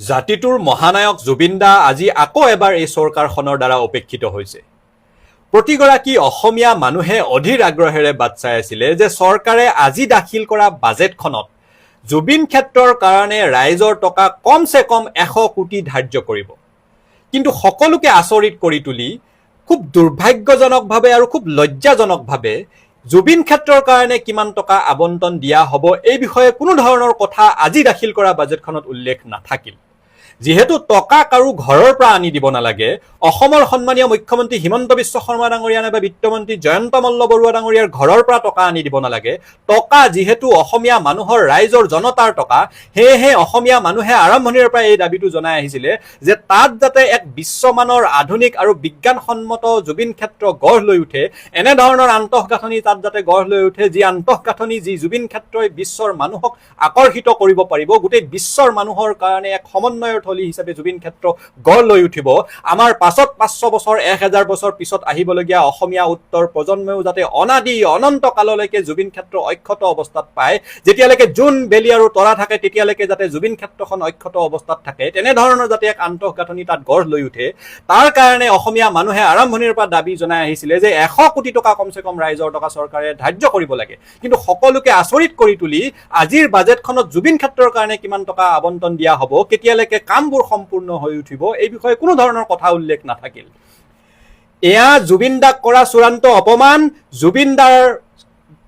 জাতিটোৰ মহানায়ক জুবিন দা আজি আকৌ এবাৰ এই চৰকাৰখনৰ দ্বাৰা উপেক্ষিত হৈছে। প্ৰতিগৰাকী অসমীয়া মানুহে অধীৰ আগ্ৰহেৰে বাট চাই আছিলে যে চৰকাৰে আজি দাখিল কৰা বাজেটখনত জুবিন ক্ষেত্ৰৰ কাৰণে ৰাইজৰ টকা কমচে কম 100 কোটি ধাৰ্য কৰিব। কিন্তু সকলোকে আচৰিত কৰি তুলি খুব দুৰ্ভাগ্যজনকভাৱে আৰু খুব লজ্জাজনকভাৱে জুবিন ক্ষেত্ৰৰ কাৰণে কিমান টকা আবণ্টন দিয়া হ'ব এই বিষয়ে কোনো ধৰণৰ কথা আজি দাখিল কৰা বাজেটখনত উল্লেখ নাথাকিল। যিহেতু টকা কাৰো ঘৰৰ পৰা আনি দিব নালাগে, অসমৰ সন্মানীয় মুখ্যমন্ত্ৰী হিমন্ত বিশ্ব শৰ্মা ডাঙৰীয়া নাইবা বিত্তমন্ত্ৰী জয়ন্ত মল্ল বৰুৱা ডাঙৰীয়াৰ ঘৰৰ পৰা টকা আনি দিব নালাগে, টকা যিহেতু অসমীয়া মানুহৰ ৰাইজৰ জনতাৰ টকা, সেয়েহে অসমীয়া মানুহে আৰম্ভণিৰ পৰা এই দাবীটো জনাই আহিছিলে যে তাত যাতে এক বিশ্বমানৰ আধুনিক আৰু বিজ্ঞানসন্মত জুবিন ক্ষেত্ৰ গঢ় লৈ উঠে, এনেধৰণৰ আন্তঃগাঁথনি তাত যাতে গঢ় লৈ উঠে যি আন্তঃগাঁথনি যি জুবিন ক্ষেত্ৰই বিশ্বৰ মানুহক আকৰ্ষিত কৰিব পাৰিব, গোটেই বিশ্বৰ মানুহৰ কাৰণে এক সমন্বয়ৰ থলী হিচাপে জুবিন ক্ষেত্ৰ গঢ় লৈ উঠিব। আমাৰ পাছত 500 বছৰ 1000 বছৰ পিছত আহিবলগীয়া অসমীয়া উত্তৰ প্ৰজন্মও যাতে অনাদি অনন্ত কাললৈকে জুবিন ক্ষেত্ৰ অক্ষত অৱস্থাত পায়, যেতিয়ালৈকে জোন বেলি আৰু তৰা থাকে তেতিয়ালৈকে যাতে জুবিন ক্ষেত্ৰখন অক্ষত অৱস্থাত থাকে, তেনেধৰণৰ যাতে এক আন্তঃগাঁথনি তাত গঢ় লৈ উঠে, তাৰ কাৰণে অসমীয়া মানুহে আৰম্ভণিৰ পৰা দাবী জনাই আহিছিলে যে 100 কোটি টকা কমচে কম ৰাইজৰ টকা চৰকাৰে ধাৰ্য কৰিব লাগে। কিন্তু সকলোকে আচৰিত কৰি তুলি আজিৰ বাজেটখনত জুবিন ক্ষেত্ৰৰ কাৰণে কিমান টকা আবণ্টন দিয়া হ'ব, কেতিয়ালৈকে কামবোৰ সম্পূৰ্ণ হৈ উঠিব, এই বিষয়ে কোনো ধৰণৰ কথা উল্লেখ নাথাকিল। এয়া জুবিন দাক কৰা চূড়ান্ত অপমান, জুবিন দাৰ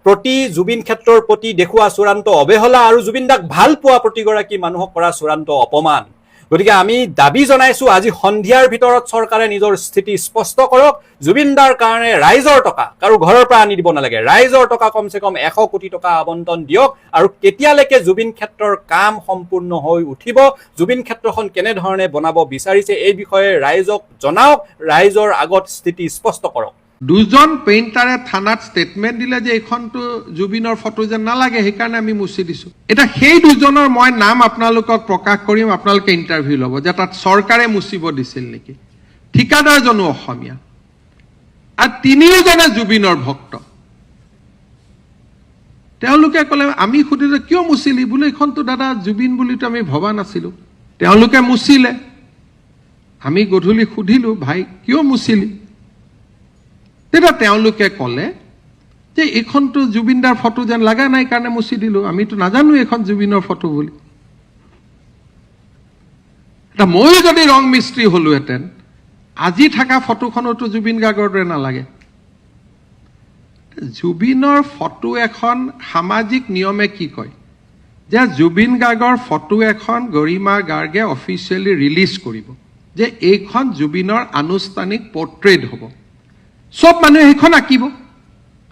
প্ৰতি জুবিন ক্ষেত্ৰৰ প্ৰতি দেখুওৱা চূড়ান্ত অৱহেলা আৰু জুবিন দাক ভাল পোৱা প্ৰতিগৰাকী মানুহক কৰা চূড়ান্ত অপমান। গতিকে আমি দাবী জনাইছো আজি সন্ধিয়াৰ ভিতৰত চৰকাৰে নিজৰ স্থিতি স্পষ্ট কৰক। জুবিন দাৰ কাৰণে ৰাইজৰ টকা কাৰো ঘৰৰ পৰা আনি দিব নালাগে, ৰাইজৰ টকা কমচে কম 100 কোটি টকা আবণ্টন দিয়ক আৰু কেতিয়ালৈকে জুবিন ক্ষেত্ৰৰ কাম সম্পূৰ্ণ হৈ উঠিব, জুবিন ক্ষেত্ৰখন কেনেধৰণে বনাব বিচাৰিছে এই বিষয়ে ৰাইজক জনাওক, ৰাইজৰ আগত স্থিতি স্পষ্ট কৰক। দুজন পেইণ্টাৰে থানাত ষ্টেটমেণ্ট দিলে যে এইখনটো জুবিনৰ ফটো যেন নালাগে, সেইকাৰণে আমি মুচি দিছো। এতিয়া সেই দুজনৰ মই নাম আপোনালোকক প্ৰকাশ কৰিম, আপোনালোকে ইণ্টাৰভিউ ল'ব যে তাত চৰকাৰে মুচিব দিছিল নেকি। ঠিকাদাৰজনো অসমীয়া আৰু তিনিওজনে জুবিনৰ ভক্ত। তেওঁলোকে ক'লে, আমি সুধিলো কিয় মুচিলি, বোলে এইখনটো দাদা জুবিন বুলিতো আমি ভবা নাছিলো। তেওঁলোকে মুচিলে। আমি গধূলি সুধিলো, ভাই কিয় মুচিলি? তেতিয়া তেওঁলোকে ক'লে যে এইখনটো জুবিনদাৰ ফটো যেন লগা নাই কাৰণে মুচি দিলো, আমিতো নাজানো এইখন জুবিনৰ ফটো বুলি। এতিয়া ময়ো যদি ৰং মিস্ত্ৰী হলোহেঁতেন, আজি থকা ফটোখনতো জুবিন গাৰ্গৰ দৰে নালাগে। জুবিনৰ ফটো এখন সামাজিক নিয়মে কি কয় যে জুবিন গাৰ্গৰ ফটো এখন গৰিমা গাৰ্গে অফিচিয়েলি ৰিলিজ কৰিব যে এইখন জুবিনৰ আনুষ্ঠানিক পৰ্ট্ৰেইট হ'ব। সব মানুহে সেইখন আঁকিব,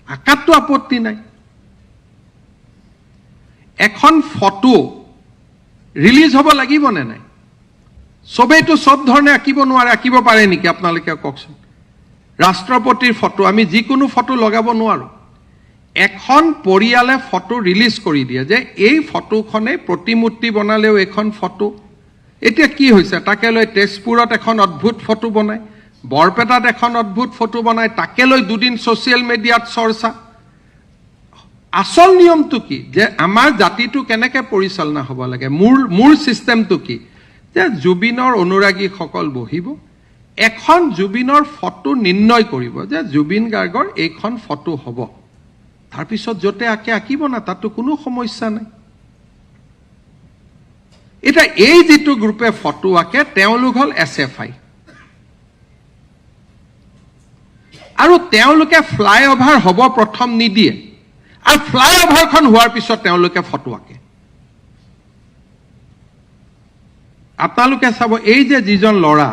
আঁকাততো আপত্তি নাই। এখন ফটো ৰিলিজ হ'ব লাগিব নে নাই? সবেইতো সব ধৰণে আঁকিব নোৱাৰে, আঁকিব পাৰে নেকি আপোনালোকে কওকচোন? ৰাষ্ট্ৰপতিৰ ফটো আমি যিকোনো ফটো লগাব নোৱাৰো। এখন পৰিয়ালে ফটো ৰিলিজ কৰি দিয়ে যে এই ফটোখনে প্ৰতিমূৰ্তি বনালেও এখন ফটো। এতিয়া কি হৈছে, তাকে লৈ তেজপুৰত এখন অদ্ভুত ফটো বনায়, বৰপেটাত এখন অদ্ভুত ফটো বনায়, তাকে লৈ দুদিন ছ'চিয়েল মিডিয়াত চৰ্চা। আচল নিয়মটো কি যে আমাৰ জাতিটো কেনেকৈ পৰিচালনা হ'ব লাগে, মূল ছিষ্টেমটো কি যে জুবিনৰ অনুৰাগীসকল বহিব, এখন জুবিনৰ ফটো নিৰ্ণয় কৰিব যে জুবিন গাৰ্গৰ এইখন ফটো হ'ব, তাৰপিছত য'তে আঁকিব না, তাতো কোনো সমস্যা নাই। এতিয়া এই যিটো গ্ৰুপে ফটো আঁকে তেওঁলোক হ'ল SFI, আৰু তেওঁলোকে ফ্লাইঅভাৰ হ'ব প্ৰথম নিদিয়ে, আৰু ফ্লাইঅভাৰখন হোৱাৰ পিছত তেওঁলোকে ফটো আঁকে। আপোনালোকে চাব, এই যে যিজন ল'ৰা,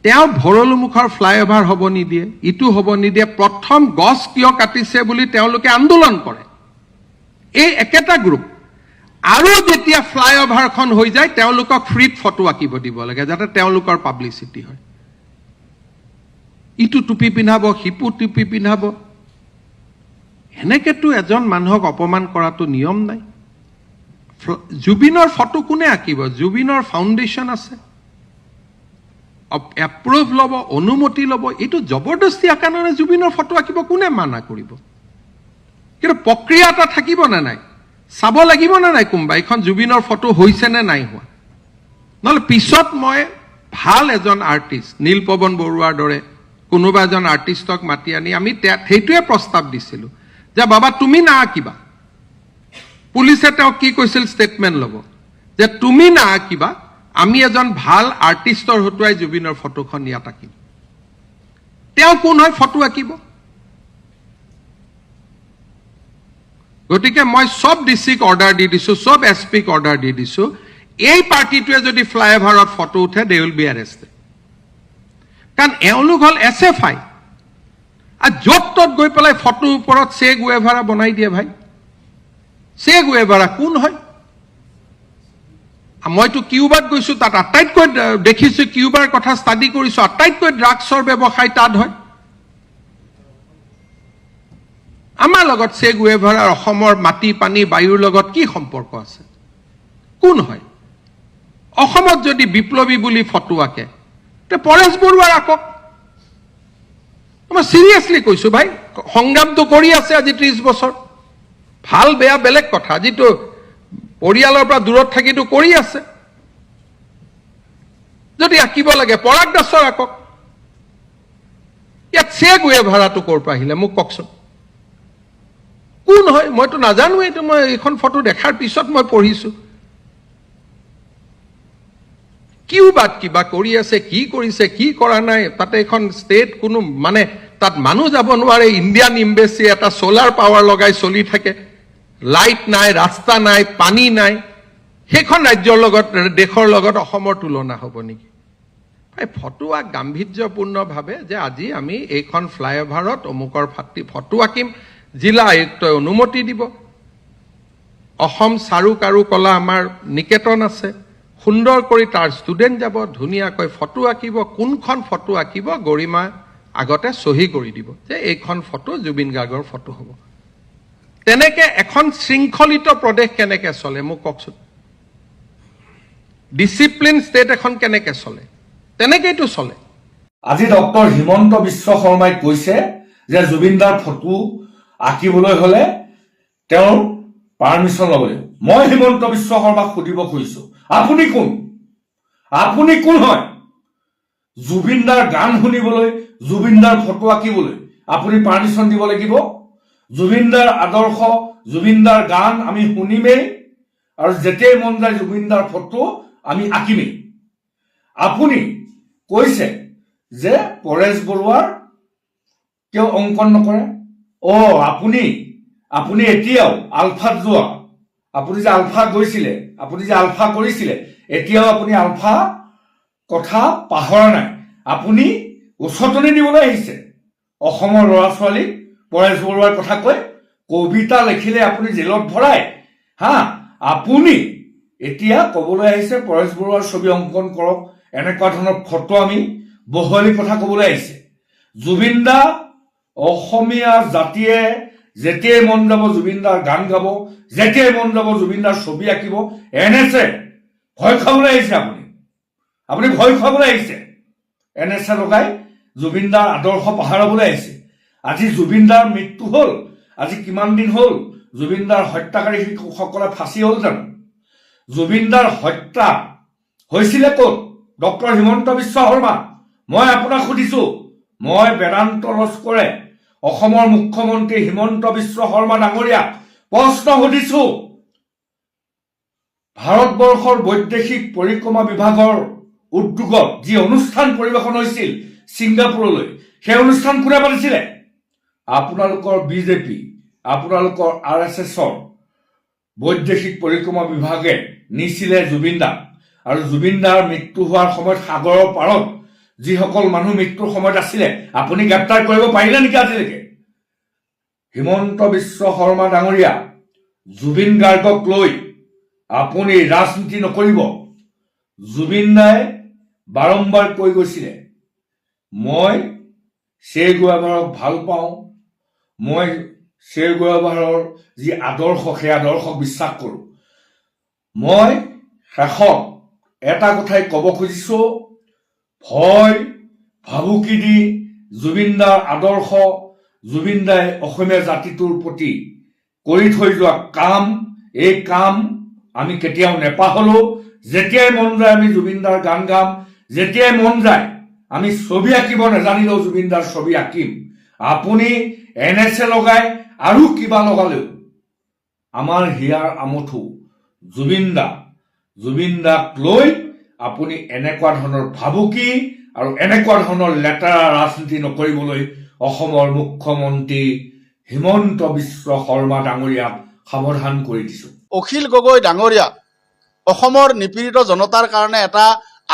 তেওঁ ভৰলুমুখৰ ফ্লাইঅভাৰ হ'ব নিদিয়ে, ইটো হ'ব নিদিয়ে, প্ৰথম গছ কিয় কাটিছে বুলি তেওঁলোকে আন্দোলন কৰে, এই একেটা গ্ৰুপ। আৰু যেতিয়া ফ্লাইঅভাৰখন হৈ যায় তেওঁলোকক ফ্ৰীত ফটো আঁকিব দিব লাগে যাতে তেওঁলোকৰ পাব্লিচিটি হয়। ইটো টুপি পিন্ধাব, সিপু টুপি পিন্ধাব, এনেকেতো এজন মানুহক অপমান কৰাটো নিয়ম নাই। জুবিনৰ ফটো কোনে আঁকিব? জুবিনৰ ফাউণ্ডেশ্যন আছে, এপ্ৰুভ ল'ব, অনুমতি ল'ব। এইটো জবৰদস্তি আঁকা নহয়, জুবিনৰ ফটো আঁকিব কোনে মানা কৰিব? কিন্তু প্ৰক্ৰিয়া এটা থাকিব নে নাই, চাব লাগিব নে নাই কোনোবা এইখন জুবিনৰ ফটো হৈছে নে নাই হোৱা। নহ'লে পিছত মই ভাল এজন আৰ্টিষ্ট নীলপৱন বৰুৱাৰ দৰে কোনোবা এজন আৰ্টিষ্টক মাতি আনি আমি সেইটোৱে প্ৰস্তাৱ দিছিলোঁ যে বাবা তুমি নাআঁকিবা। পুলিচে তেওঁক কি কৈছিল ষ্টেটমেণ্ট ল'ব যে তুমি নাআঁকিবা, আমি এজন ভাল আৰ্টিষ্টৰ হতুৱাই জুবিনৰ ফটোখন ইয়াত আঁকিম। তেওঁ কোন হয় ফটো আঁকিব? গতিকে মই সব ডিচিক অৰ্ডাৰ দি দিছোঁ, সব এছপিক অৰ্ডাৰ দি দিছোঁ, এই পাৰ্টিটোৱে যদি ফ্লাইঅভাৰত ফটো উঠে দে উইল বি এৰেষ্টেড। কাৰণ এওঁলোক হ'ল SFI। আৰু য'ত ত'ত গৈ পেলাই ফটোৰ ওপৰত চে গুৱেভাৰা বনাই দিয়ে ভাই। চে গুৱেভাৰা কোন হয়? মইতো কিউবাত গৈছোঁ, তাত আটাইতকৈ দেখিছোঁ, কিউবাৰ কথা ষ্টাডি কৰিছোঁ, আটাইতকৈ ড্ৰাগছৰ ব্যৱসায় তাত হয়। আমাৰ লগত চে গুৱেভাৰাৰ অসমৰ মাটি পানী বায়ুৰ লগত কি সম্পৰ্ক আছে? কোন হয়? অসমত যদি বিপ্লৱী বুলি ফটো আঁকে তে পৰেশ বৰুৱাৰ আঁকক। মই চিৰিয়াছলি কৈছোঁ ভাই, সংগ্ৰামটো কৰি আছে আজি 30 বছৰ। ভাল বেয়া বেলেগ কথা, আজিতো পৰিয়ালৰ পৰা দূৰত থাকিতো কৰি আছে। যদি আঁকিব লাগে পৰাগ দাসৰ আঁকক। ইয়াত চে গুৱেভাৰাটো ক'ৰ পৰা আহিলে মোক কওকচোন। কোন হয়? মইতো নাজানো। এইটো মই এইখন ফটো দেখাৰ পিছত মই পঢ়িছোঁ। কিউবাত কিবা কৰি আছে, কি কৰিছে কি কৰা নাই, তাতে এখন ষ্টেট কোনো মানে তাত মানুহ যাব নোৱাৰে। ইণ্ডিয়ান এম্বেচি এটা সোলাৰ পাৱাৰ লগাই চলি থাকে, লাইট নাই, ৰাস্তা নাই, পানী নাই। সেইখন ৰাজ্যৰ লগত দেশৰ লগত অসমৰ তুলনা হ'ব নেকি? ফটোৱা গাম্ভীৰ্যপূৰ্ণভাৱে যে আজি আমি এইখন ফ্লাইঅভাৰত অমুকৰ ফটো আঁকিম, জিলা আয়ুক্তই অনুমতি দিব। অসম চাৰু কাৰু কলা আমাৰ নিকেতন আছে, সুন্দৰ কৰি তাৰ ষ্টুডেণ্ট যাব, ধুনীয়াকৈ ফটো আঁকিব। কোনখন ফটো আঁকিব গৰিমা আগতে চহী কৰি দিব যে এইখন ফটো জুবিন গাৰ্গৰ ফটো হ'ব। তেনেকে এখন শৃংখলিত প্ৰদেশ কেনেকে চলে মোক কওকচোন? ডিচিপ্লিন ষ্টেট এখন কেনেকে চলে? তেনেকেইতো চলে। আজি ডক্টৰ হিমন্ত বিশ্ব শৰ্মাই কৈছে যে জুবিনদাৰ ফটো আঁকিবলৈ হলে তেওঁৰ পাৰ্মিশ্যন ল'ব লাগিব। মই হিমন্ত বিশ্ব শৰ্মাক সুধিব খুজিছো, আপুনি কোন? আপুনি কোন হয়? জুবিনদাৰ গান শুনিবলৈ, জুবিনদাৰ ফটো আঁকিবলৈ আপুনি পাৰ্মিশ্যন দিব লাগিব। জুবিনদাৰ আদৰ্শ, জুবিনদাৰ গান আমি শুনিমেই, আৰু যেতিয়াই মন যায় জুবিনদাৰ ফটো আমি আঁকিমেই। আপুনি কৈছে যে পৰেশ বৰুৱাৰ কিয় অংকন নকৰে? আপুনি এতিয়াও আলফাত যোৱা, আপুনি যে আলফা গৈছিলে, আপুনি যে আলফা কৰিছিলে, এতিয়াও আপুনি আলফা কথা পাহৰা নাই। আপুনি উচতনি দিবলৈ আহিছে অসমৰ ল'ৰা ছোৱালীক। পৰেশ বৰুৱাৰ কথা কৈ কবিতা লিখিলে আপুনি জেলত ভৰাই, আপুনি এতিয়া ক'বলৈ আহিছে পৰেশ বৰুৱাৰ ছবি অংকন কৰক, এনেকুৱা ধৰণৰ ফটো আমি বহলি কথা ক'বলৈ আহিছে। জুবিনদা অসমীয়া জাতিয়ে যেতিয়াই মন যাব জুবিনদাৰ গান গাব, যেতিয়াই মন যাব জুবিনদাৰ ছবি আঁকিব। এনেছে ভয় খাবলৈ আহিছে আপুনি ভয় খাবলৈ আহিছে। এনেছে লগাই জুবিনদাৰ আদৰ্শ পাহৰাবলৈ আহিছে। আজি জুবিনদাৰ মৃত্যু হ'ল, আজি কিমান দিন হ'ল? জুবিনদাৰ হত্যাকাৰী সকলে ফাঁচি হ'ল জানো? জুবিনদাৰ হত্যা হৈছিলে ক'ত? ডক্টৰ হিমন্ত বিশ্ব শৰ্মা, মই আপোনাক সুধিছো, মই বেদান্ত লস্কৰে অসমৰ মুখ্যমন্ত্ৰী হিমন্ত বিশ্ব শৰ্মা ডাঙৰীয়াক প্ৰশ্ন সুধিছো। ভাৰতবৰ্ষৰ বৈদেশিক পৰিক্ৰমা বিভাগৰ উদ্যোগত যি অনুষ্ঠান পৰিৱেশন হৈছিল ছিংগাপুৰলৈ, সেই অনুষ্ঠান কোনে পাতিছিলে? আপোনালোকৰ বিজেপি, আপোনালোকৰ RSSৰ বৈদেশিক পৰিক্ৰমা বিভাগে নিছিলে জুবিনদাক। আৰু জুবিনদাৰ মৃত্যু হোৱাৰ সময়ত সাগৰৰ পাৰত যিসকল মানুহ মৃত্যুৰ সময়ত আছিলে আপুনি গ্ৰেপ্তাৰ কৰিব পাৰিলে নেকি আজিলৈকে? হিমন্ত বিশ্ব শৰ্মা ডাঙৰীয়া, জুবিন গাৰ্গক লৈ আপুনি ৰাজনীতি নকৰিব। জুবিনদাই বাৰম্বাৰ কৈ গৈছিলে, মই চে গুৱেভাৰাক ভাল পাওঁ, মই চে গুৱেভাৰাৰ যি আদৰ্শ সেই আদৰ্শক বিশ্বাস কৰোঁ। মই শেষত এটা কথাই ক'ব খুজিছো, ভয় ভাবুকি দি জুবিনদাৰ আদৰ্শ, জুবিনদাই অসমীয়া জাতিটোৰ প্ৰতি কৰি থৈ যোৱা কাম, এই কাম আমি কেতিয়াও নেপাহৰো। যেতিয়াই মন যায় আমি জুবিনদাৰ গান গাম, যেতিয়াই মন যায় আমি ছবি আঁকিব নাজানিলেও জুবিনদাৰ ছবি আঁকিম। আপুনি NSA লগাই আৰু কিবা লগালেও আমাৰ হিয়াৰ আমঠু জুবিনদাক লৈ আপুনি এনেকুৱা ধৰণৰ ভাবুকি আৰু এনেকুৱা ধৰণৰ লেতেৰা ৰাজনীতি নকৰিবলৈ অসমৰ মুখ্যমন্ত্ৰী হিমন্ত বিশ্ব শৰ্মা ডাঙৰীয়াক সাৱধান কৰি দিছোঁ। অখিল গগৈ ডাঙৰীয়া অসমৰ নিপীড়িত জনতাৰ কাৰণে এটা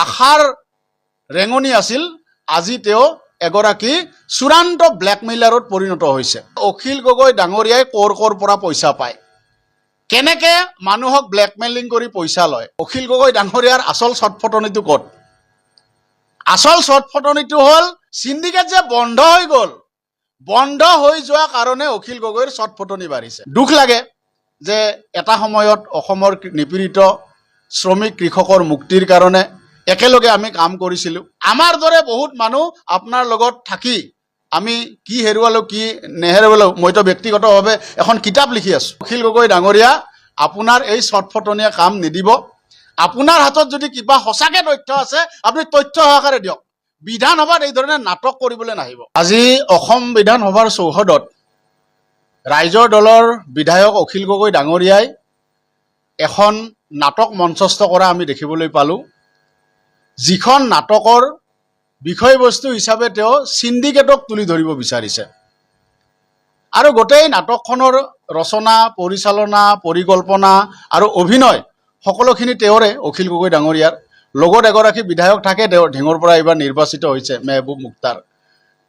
আশাৰ ৰেঙনি আছিল। আজি তেওঁ এগৰাকী চূড়ান্ত ব্লেকমেইলাৰত পৰিণত হৈছে। অখিল গগৈ ডাঙৰীয়াই ক'ৰ পৰা পইচা পায়, কেনেকে মানুহক ব্লেকমেইলিং কৰি পইচা লয়, অখিল গগৈ ডাঙৰীয়াৰ আচল চটফটনিটো ক'ত? আচল চটফটনিটো হ'ল সিন্ডিকেট যে বন্ধ হৈ গ'ল, বন্ধ হৈ যোৱা কাৰণে অখিল গগৈৰ চটফটনি বাঢ়িছে। দুখ লাগে যে এটা সময়ত অসমৰ নিপীড়িত শ্ৰমিক কৃষকৰ মুক্তিৰ কাৰণে একেলগে আমি কাম কৰিছিলোঁ। আমাৰ দৰে বহুত মানুহ আপোনাৰ লগত থাকি আমি কি হেৰুৱালো কি নেহেৰুৱালো, মইতো ব্যক্তিগতভাৱে এখন কিতাপ লিখি আছোঁ। অখিল গগৈ ডাঙৰীয়া, আপোনাৰ এই চটফটনীয়া কাম নিদিব। আপোনাৰ হাতত যদি কিবা সঁচাকে তথ্য আছে আপুনি তথ্য সহকাৰে দিয়ক। বিধানসভাত এই ধৰণে নাটক কৰিবলৈ নাহিব। আজি অসম বিধানসভাৰ চৌহদত ৰাইজৰ দলৰ বিধায়ক অখিল গগৈ ডাঙৰীয়াই এখন নাটক মঞ্চস্থ কৰা আমি দেখিবলৈ পালোঁ, যিখন নাটকৰ বিষয়বস্তু হিচাপে তেওঁ সিন্ডিকেটক তুলি ধৰিব বিচাৰিছে। আৰু গোটেই নাটকখনৰ ৰচনা, পৰিচালনা, পৰিকল্পনা আৰু অভিনয় সকলোখিনি তেওঁৰে, অখিল গগৈ ডাঙৰীয়াৰ। লগত এগৰাকী বিধায়ক থাকে, তেওঁ ঢেঙৰ পৰা এইবাৰ নিৰ্বাচিত হৈছে, মেহবুব মুখতাৰ।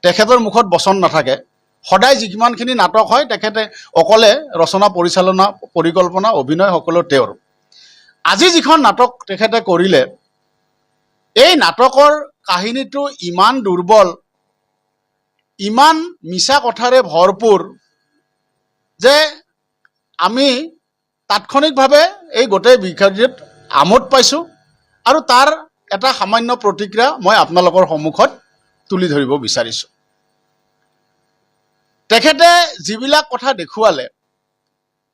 তেখেতৰ মুখত বচন নাথাকে। সদায় যিমানখিনি নাটক হয় তেখেতে অকলে ৰচনা, পৰিচালনা, পৰিকল্পনা, অভিনয় সকলো তেওঁৰ। আজি যিখন নাটক তেখেতে কৰিলে, এই নাটকৰ কাহিনীটো ইমান দুৰ্বল, ইমান মিছা কথাৰে ভৰপূৰ যে আমি তাৎক্ষণিকভাৱে এই গোটেই বিষয়টোত আমোদ পাইছোঁ আৰু তাৰ এটা সামান্য প্ৰতিক্ৰিয়া মই আপোনালোকৰ সন্মুখত তুলি ধৰিব বিচাৰিছোঁ। তেখেতে যিবিলাক কথা দেখুৱালে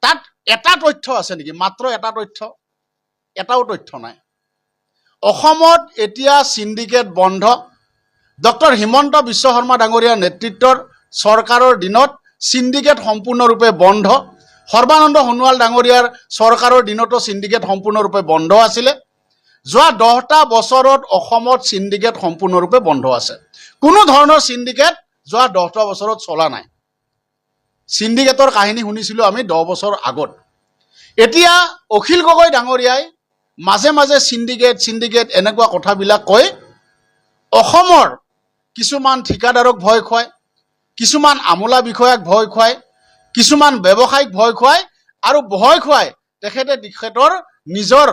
তাত এটা তথ্য আছে নেকি? মাত্ৰ এটা তথ্য, এটাও তথ্য নাই। অসমত এতিয়া সিন্ডিকেট বন্ধ। ডক্টৰ হিমন্ত বিশ্ব শৰ্মা ডাঙৰীয়াৰ নেতৃত্বৰ চৰকাৰৰ দিনত সিন্ডিকেট সম্পূৰ্ণৰূপে বন্ধ। সৰ্বানন্দ সোণোৱাল ডাঙৰীয়াৰ চৰকাৰৰ দিনতো সিন্ডিকেট সম্পূৰ্ণৰূপে বন্ধ আছিলে। যোৱা 10টা বছৰত অসমত সিন্ডিকেট সম্পূৰ্ণৰূপে বন্ধ আছে। কোনো ধৰণৰ সিন্ডিকেট যোৱা 10টা বছৰত চলা নাই। সিন্ডিকেটৰ কাহিনী শুনিছিলোঁ আমি 10 বছৰ আগত। এতিয়া অখিল গগৈ ডাঙৰীয়াই মাজে মাজে সিন্ডিকেট এনেকুৱা কথাবিলাক কৈ অসমৰ কিছুমান ঠিকাদাৰক ভয় খুৱায়, কিছুমান আমোলা বিষয়াক ভয় খুৱায়, কিছুমান ব্যৱসায়িক ভয় খুৱায় আৰু ভয় খুৱাই তেখেতৰ নিজৰ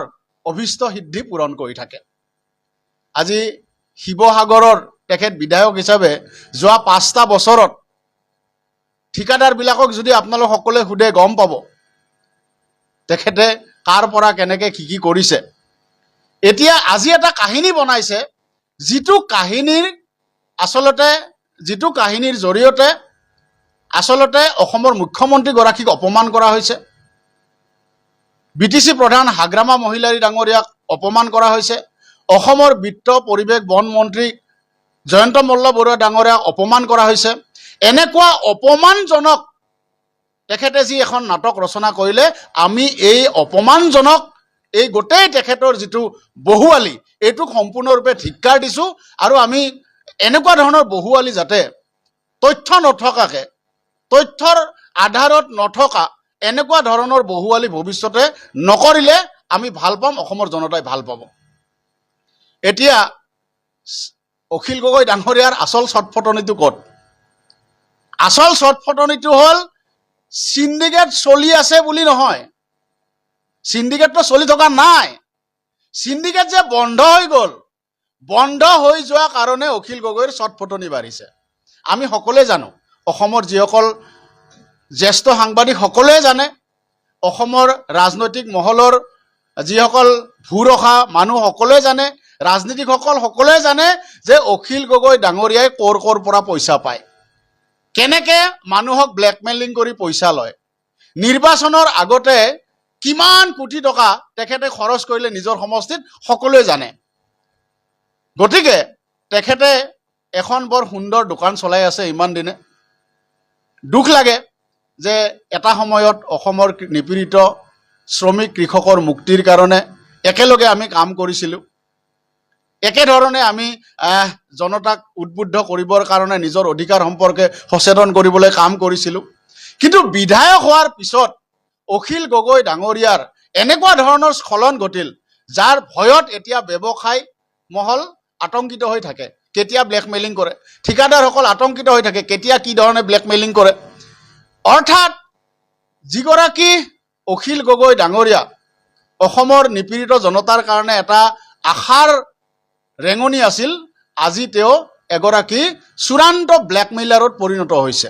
অভিষ্ট সিদ্ধি পূৰণ কৰি থাকে। আজি শিৱসাগৰৰ তেখেত বিধায়ক হিচাপে যোৱা 5টা বছৰত ঠিকাদাৰবিলাকক যদি আপোনালোক সকলোৱে সোধে গম পাব তেখেতে কাৰ পৰা কেনেকৈ কি কৰিছে। এতিয়া আজি এটা কাহিনী বনাইছে, যিটো কাহিনীৰ জৰিয়তে আচলতে অসমৰ মুখ্যমন্ত্ৰীগৰাকীক অপমান কৰা হৈছে, BTC প্ৰধান হাগ্ৰামা মহিলাৰী ডাঙৰীয়াক অপমান কৰা হৈছে, অসমৰ বিত্ত পৰিৱেশ বন মন্ত্ৰী জয়ন্ত মল্ল বৰুৱা ডাঙৰীয়াক অপমান কৰা হৈছে। এনেকুৱা অপমানজনক তেখেতে যি এখন নাটক ৰচনা কৰিলে, আমি এই অপমানজনক, এই গোটেই তেখেতৰ যিটো বহুৱালি, এইটোক সম্পূৰ্ণৰূপে ধিক্কাৰ দিছোঁ। আৰু আমি এনেকুৱা ধৰণৰ বহুৱালি যাতে তথ্য নথকাকে, তথ্যৰ আধাৰত নথকা এনেকুৱা ধৰণৰ বহুৱালি ভৱিষ্যতে নকৰিলে আমি ভাল পাম, অসমৰ জনতাই ভাল পাব। এতিয়া অখিল গগৈ ডাঙৰীয়াৰ আচল চটফটনিটো ক'ত? আচল চটফটনিটো হ'ল সিন্ডিকেট চলি আছে বুলি নহয়, সিন্ডিকেটটো চলি থকা নাই। সিন্ডিকেট যে বন্ধ হৈ গ'ল, বন্ধ হৈ যোৱা কাৰণে অখিল গগৈৰ চটফটনি বাঢ়িছে। আমি সকলোৱে জানো, অসমৰ যিসকল জ্যেষ্ঠ সাংবাদিক সকলোৱে জানে, অসমৰ ৰাজনৈতিক মহলৰ যিসকল ভূৰখা মানুহ সকলোৱে জানে, ৰাজনীতিকসকল সকলোৱে জানে যে অখিল গগৈ ডাঙৰীয়াই ক'ৰ পৰা পইচা পায়, কেনেকে মানুহক ব্লেকমেইলিং কৰি পইচা লয়। নিৰ্বাচনৰ আগতে কিমান কোটি টকা তেখেতে খৰচ কৰিলে নিজৰ সমষ্টিত সকলোৱে জানে। গতিকে তেখেতে এখন বৰ সুন্দৰ দোকান চলাই আছে ইমান দিনে। দুখ লাগে যে এটা সময়ত অসমৰ নিপীড়িত শ্ৰমিক কৃষকৰ মুক্তিৰ কাৰণে একেলগে আমি কাম কৰিছিলোঁ। একেধৰণে আমি জনতাক উদ্বুদ্ধ কৰিবৰ কাৰণে নিজৰ অধিকাৰ সম্পৰ্কে সচেতন কৰিবলৈ কাম কৰিছিলোঁ। কিন্তু বিধায়ক হোৱাৰ পিছত অখিল গগৈ ডাঙৰীয়াৰ এনেকুৱা ধৰণৰ স্খলন ঘটিল, যাৰ ভয়ত এতিয়া ব্যৱসায় মহল আতংকিত হৈ থাকে। কেতিয়া ব্লেকমেইলিং কৰে, ঠিকাদাৰসকল আতংকিত হৈ থাকে, কেতিয়া কি ধৰণে ব্লেকমেইলিং কৰে। অৰ্থাৎ যিগৰাকী অখিল গগৈ ডাঙৰীয়া অসমৰ নিপীড়িত জনতাৰ কাৰণে এটা আশাৰ ৰেঙনি আছিল, আজি তেওঁ এগৰাকী চূড়ান্ত ব্লেকমেইলাৰত পৰিণত হৈছে।